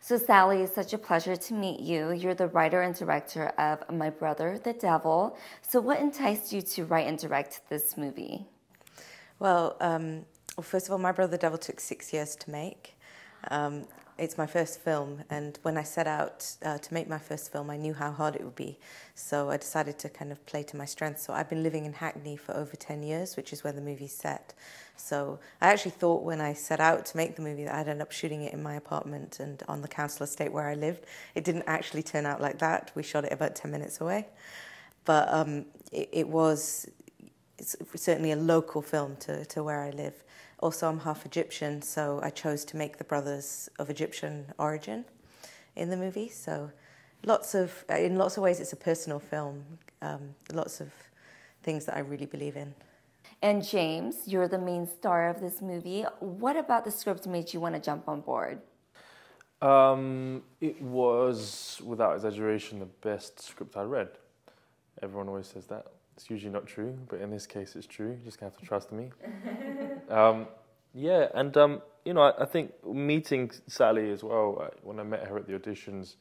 So Sally, it's such a pleasure to meet you. You're the writer and director of My Brother, the Devil. So what enticed you to write and direct this movie? Well, first of all, My Brother, the Devil took 6 years to make. It's my first film, and when I set out to make my first film, I knew how hard it would be. So I decided to kind of play to my strengths. So I've been living in Hackney for over 10 years, which is where the movie's set. So I actually thought when I set out to make the movie that I'd end up shooting it in my apartment and on the council estate where I lived. It didn't actually turn out like that. We shot it about 10 minutes away. But it's certainly a local film to where I live. Also, I'm half Egyptian, so I chose to make the brothers of Egyptian origin in the movie. So in lots of ways, it's a personal film. Lots of things that I really believe in. And James, you're the main star of this movie. What about the script made you want to jump on board? It was, without exaggeration, the best script I read. Everyone always says that. It's usually not true, but in this case it's true. You just have to trust me. Yeah, and you know, I think meeting Sally as well, when I met her at the auditions,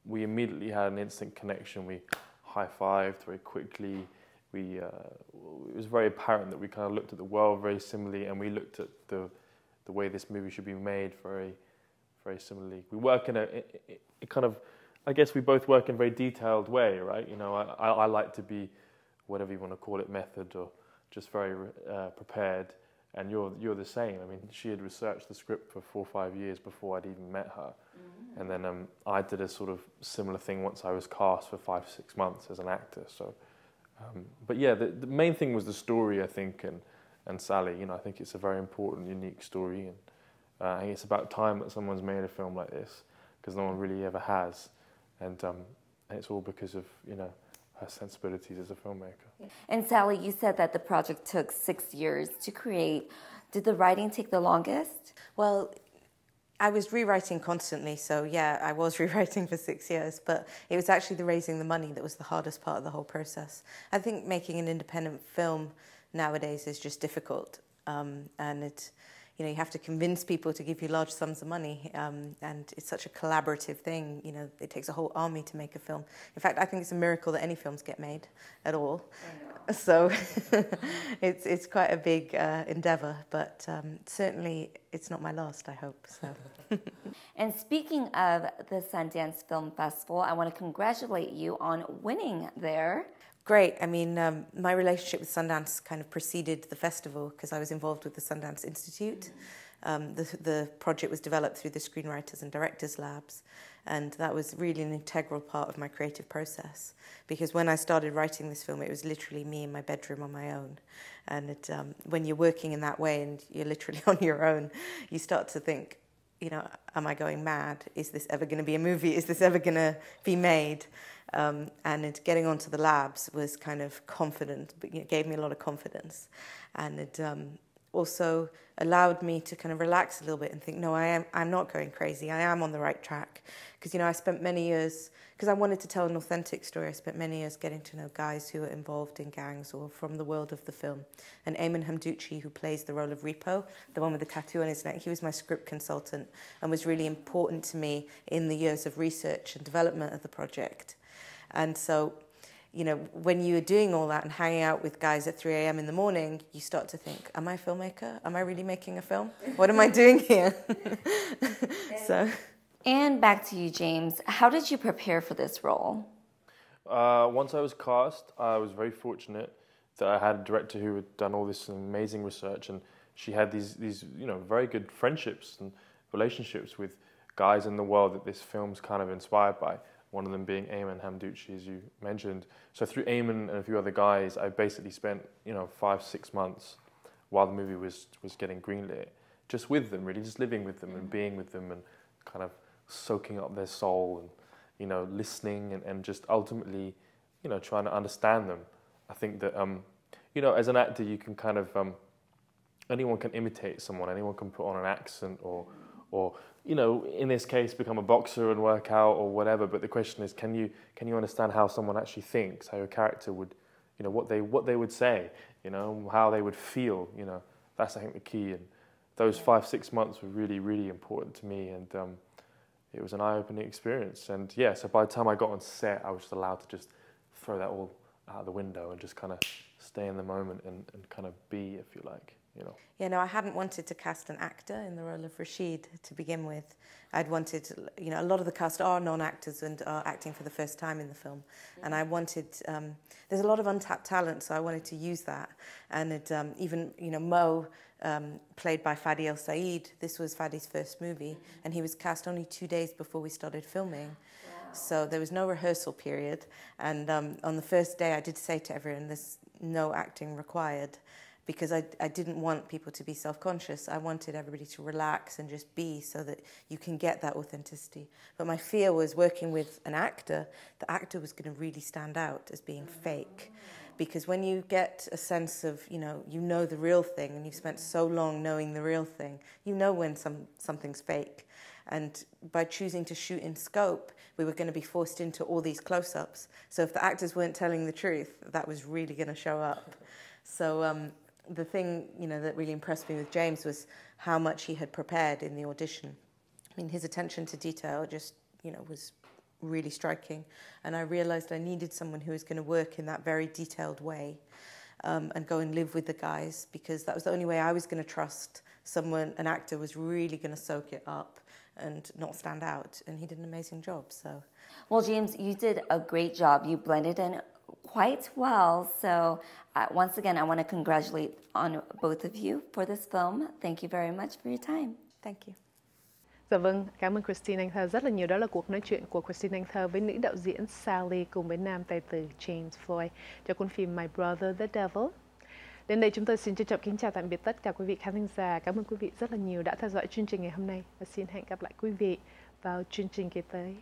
we immediately had an instant connection. We high-fived very quickly. It was very apparent that we kind of looked at the world very similarly, and we looked at the way this movie should be made very, very similarly. We work in a kind of, I guess we both work in a very detailed way, right? You know, I like to be, whatever you want to call it, method or just very prepared, and you're the same. I mean, she had researched the script for 4 or 5 years before I'd even met her, and then I did a sort of similar thing once I was cast for 5 or 6 months as an actor. So, but yeah, the main thing was the story, I think, and Sally. You know, I think it's a very important, unique story, and I think it's about time that someone's made a film like this, because no one really ever has. And it's all because of, you know, her sensibilities as a filmmaker. And Sally, you said that the project took 6 years to create. Did the writing take the longest? Well, I was rewriting constantly, so yeah, I was rewriting for 6 years, but it was actually the raising the money that was the hardest part of the whole process. I think making an independent film nowadays is just difficult, and it's, you know, you have to convince people to give you large sums of money, and it's such a collaborative thing. You know, it takes a whole army to make a film. In fact, I think it's a miracle that any films get made at all. So it's quite a big endeavour, but certainly it's not my last, I hope. So. And speaking of the Sundance Film Festival, I want to congratulate you on winning there. Great. I mean, my relationship with Sundance kind of preceded the festival because I was involved with the Sundance Institute. The project was developed through the Screenwriters and Directors Labs, and that was really an integral part of my creative process, because when I started writing this film, it was literally me in my bedroom on my own. And when you're working in that way and you're literally on your own, you start to think, you know, am I going mad? Is this ever going to be a movie? Is this ever going to be made? And getting onto the labs was kind of confident, but it gave me a lot of confidence. And it also allowed me to kind of relax a little bit and think, no, I'm not going crazy. I am on the right track. Because, you know, I spent many years, because I wanted to tell an authentic story, I spent many years getting to know guys who were involved in gangs or from the world of the film. And Ayman Hamdouchi, who plays the role of Repo, the one with the tattoo on his neck, he was my script consultant and was really important to me in the years of research and development of the project. And so, you know, when you're doing all that and hanging out with guys at 3 a.m. in the morning, you start to think, am I a filmmaker? Am I really making a film? What am I doing here? And back to you, James. How did you prepare for this role? Once I was cast, I was very fortunate that I had a director who had done all this amazing research, and she had these you know, very good friendships and relationships with guys in the world that this film's kind of inspired by. One of them being Ayman Hamdouchi, as you mentioned. So through Ayman and a few other guys, I basically spent, you know, 5-6 months while the movie was getting greenlit, just with them, really, just living with them and being with them and kind of soaking up their soul and, you know, listening and just ultimately, you know, trying to understand them. I think that, you know, as an actor, you can kind of, anyone can imitate someone, anyone can put on an accent or you know, in this case, become a boxer and work out or whatever. But the question is, can you understand how someone actually thinks, how your character would, you know, what they would say, you know, how they would feel, you know. That's, I think, the key. And those 5-6 months were really, really important to me, and it was an eye-opening experience. And yeah, so by the time I got on set, I was just allowed to just throw that all out the window and just kind of stay in the moment and kind of be, if you like, you know. Yeah, no, I hadn't wanted to cast an actor in the role of Rashid to begin with. I'd wanted, you know, a lot of the cast are non-actors and are acting for the first time in the film. And I wanted, there's a lot of untapped talent, so I wanted to use that. And it, even, you know, Mo, played by Fadi El Said, this was Fadi's first movie, and he was cast only 2 days before we started filming. So there was no rehearsal period. And on the first day, I did say to everyone, there's no acting required, because I didn't want people to be self-conscious. I wanted everybody to relax and just be, so that you can get that authenticity. But my fear was working with an actor, the actor was going to really stand out as being fake. Because when you get a sense of, you know the real thing, and you've spent so long knowing the real thing, you know when something's fake. And by choosing to shoot in scope, we were going to be forced into all these close-ups. So if the actors weren't telling the truth, that was really going to show up. So the thing, you know, that really impressed me with James was how much he had prepared in the audition. I mean, his attention to detail just, you know, was really striking. And I realized I needed someone who was going to work in that very detailed way, and go and live with the guys, because that was the only way I was going to trust someone, an actor was really going to soak it up and not stand out. And he did an amazing job, so. Well, James, you did a great job. You blended in quite well. So once again, I want to congratulate on both of you for this film. Thank you very much for your time. Thank you. Dạ vâng, cảm ơn Christine Anh Thơ rất là nhiều. Đó là cuộc nói chuyện của Christine Anh Thơ với nữ đạo diễn Sally cùng với nam tài tử James Floyd cho cuốn phim My Brother the Devil. Đến đây chúng tôi xin trân trọng kính chào tạm biệt tất cả quý vị khán thính giả. Cảm ơn quý vị rất là nhiều đã theo dõi chương trình ngày hôm nay và xin hẹn gặp lại quý vị vào chương trình kỳ tới.